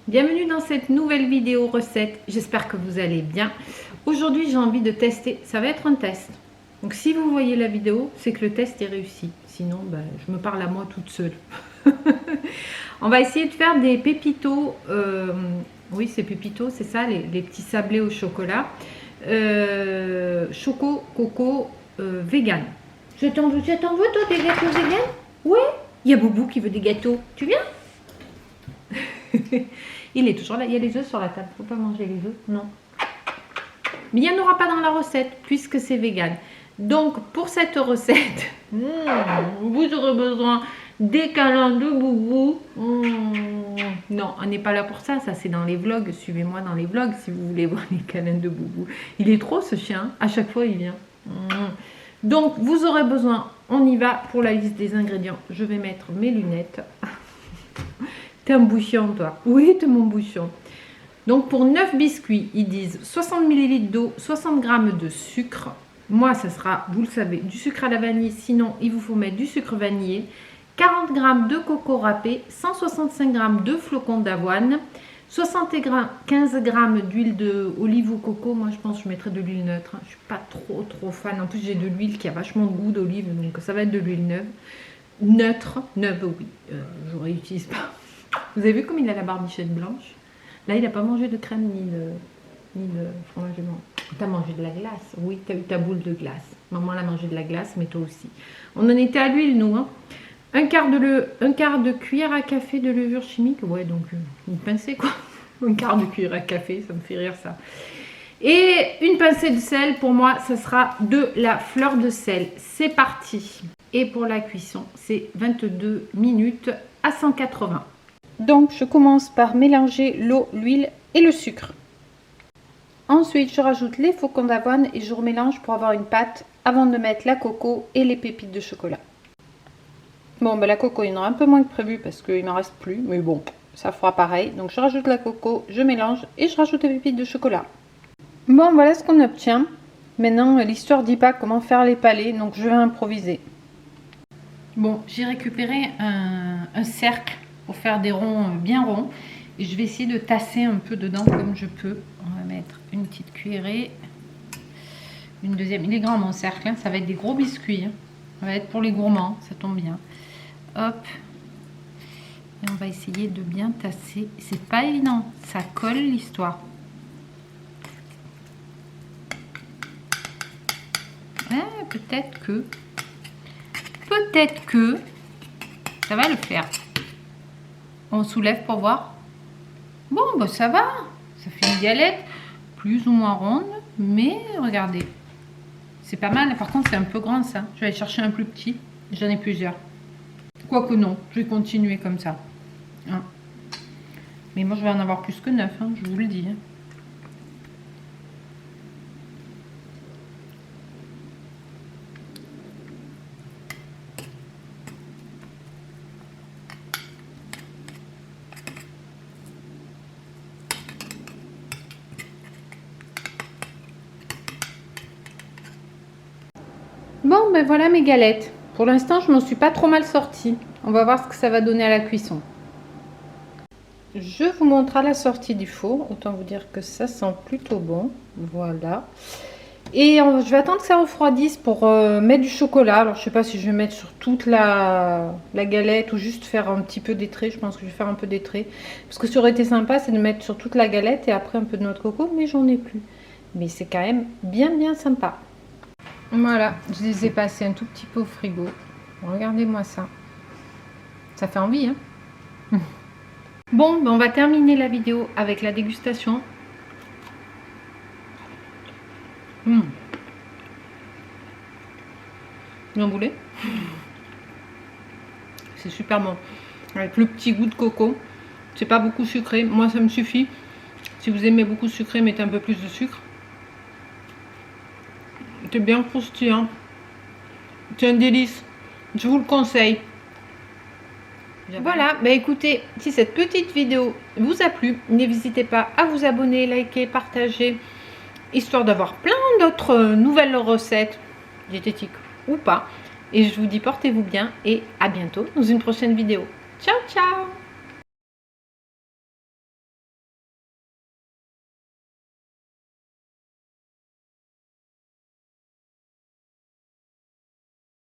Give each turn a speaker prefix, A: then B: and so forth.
A: Bienvenue dans cette nouvelle vidéo recette, j'espère que vous allez bien. Aujourd'hui j'ai envie de tester, ça va être un test. Donc si vous voyez la vidéo, c'est que le test est réussi. Sinon, je me parle à moi toute seule. On va essayer de faire des pépitos, oui c'est pépitos, c'est ça, les petits sablés au chocolat. Choco, coco, vegan. Je t'en veux toi des gâteaux vegan? Oui, il y a Boubou qui veut des gâteaux, tu viens? Il est toujours là, il y a les œufs sur la table, faut pas manger les œufs, non. Mais il n'y en aura pas dans la recette puisque c'est vegan. Donc pour cette recette, vous aurez besoin des câlins de Boubou. Non, on n'est pas là pour ça, ça c'est dans les vlogs. Suivez-moi dans les vlogs si vous voulez voir les câlins de Boubou. Il est trop ce chien, à chaque fois il vient. Donc vous aurez besoin, on y va pour la liste des ingrédients. Je vais mettre mes lunettes. T'es un bouchon toi. Oui, t'es mon bouchon. Donc pour 9 biscuits, ils disent 60 ml d'eau, 60 g de sucre. Moi, ça sera, vous le savez, du sucre à la vanille. Sinon, il vous faut mettre du sucre vanillé. 40 g de coco râpé, 165 g de flocons d'avoine, 75 g d'huile d'olive ou coco. Moi, je pense que je mettrai de l'huile neutre. Je ne suis pas trop fan. En plus, j'ai de l'huile qui a vachement de goût d'olive. Donc, ça va être de l'huile neutre, oui. Je ne réutilise pas. Vous avez vu comme il a la barbichette blanche? Là, il n'a pas mangé de crème ni de fromage blanc. Tu as mangé de la glace? Oui, tu as eu ta boule de glace. Maman elle a mangé de la glace, mais toi aussi. On en était à l'huile, nous. Hein. Un quart de cuillère à café de levure chimique. Ouais, donc une pincée, quoi. Un quart de cuillère à café, ça me fait rire, ça. Et une pincée de sel, pour moi, ça sera de la fleur de sel. C'est parti. Et pour la cuisson, c'est 22 minutes à 180. Donc, je commence par mélanger l'eau, l'huile et le sucre. Ensuite, je rajoute les flocons d'avoine et je remélange pour avoir une pâte avant de mettre la coco et les pépites de chocolat. Bon, la coco, il y en aura un peu moins que prévu parce qu'il m'en reste plus. Mais bon, ça fera pareil. Donc, je rajoute la coco, je mélange et je rajoute les pépites de chocolat. Bon, voilà ce qu'on obtient. Maintenant, l'histoire dit pas comment faire les palets, donc je vais improviser. Bon, j'ai récupéré un cercle pour faire des ronds bien ronds. Et je vais essayer de tasser un peu dedans comme je peux. On va mettre une petite cuillerée. Une deuxième. Il est grand mon cercle. Hein. Ça va être des gros biscuits. Hein. Ça va être pour les gourmands. Ça tombe bien. Hop. Et on va essayer de bien tasser. C'est pas évident. Ça colle l'histoire. Peut-être que ça va le faire. On soulève pour voir. Bon, ça va. Ça fait une galette plus ou moins ronde. Mais regardez. C'est pas mal. Par contre, c'est un peu grand ça. Je vais aller chercher un plus petit. J'en ai plusieurs. Quoique non. Je vais continuer comme ça. Hein. Mais moi, je vais en avoir plus que 9. Hein, je vous le dis. Hein. Bon, voilà mes galettes. Pour l'instant, je m'en suis pas trop mal sortie. On va voir ce que ça va donner à la cuisson. Je vous montre à la sortie du four. Autant vous dire que ça sent plutôt bon. Voilà. Et je vais attendre que ça refroidisse pour mettre du chocolat. Alors, je sais pas si je vais mettre sur toute la galette ou juste faire un petit peu d'étré. Je pense que je vais faire un peu d'étré. Parce que ça aurait été sympa, c'est de mettre sur toute la galette et après un peu de noix de coco. Mais j'en ai plus. Mais c'est quand même bien sympa. Voilà, je les ai passés un tout petit peu au frigo. Regardez-moi ça. Ça fait envie, hein? Bon, on va terminer la vidéo avec la dégustation. Vous en voulez? C'est super bon. Avec le petit goût de coco. C'est pas beaucoup sucré. Moi, ça me suffit. Si vous aimez beaucoup sucré, mettez un peu plus de sucre. C'est bien croustillant. C'est un délice. Je vous le conseille. Voilà, écoutez, si cette petite vidéo vous a plu, n'hésitez pas à vous abonner, liker, partager, histoire d'avoir plein d'autres nouvelles recettes. diététique ou pas. Et je vous dis portez-vous bien et à bientôt dans une prochaine vidéo. Ciao, ciao!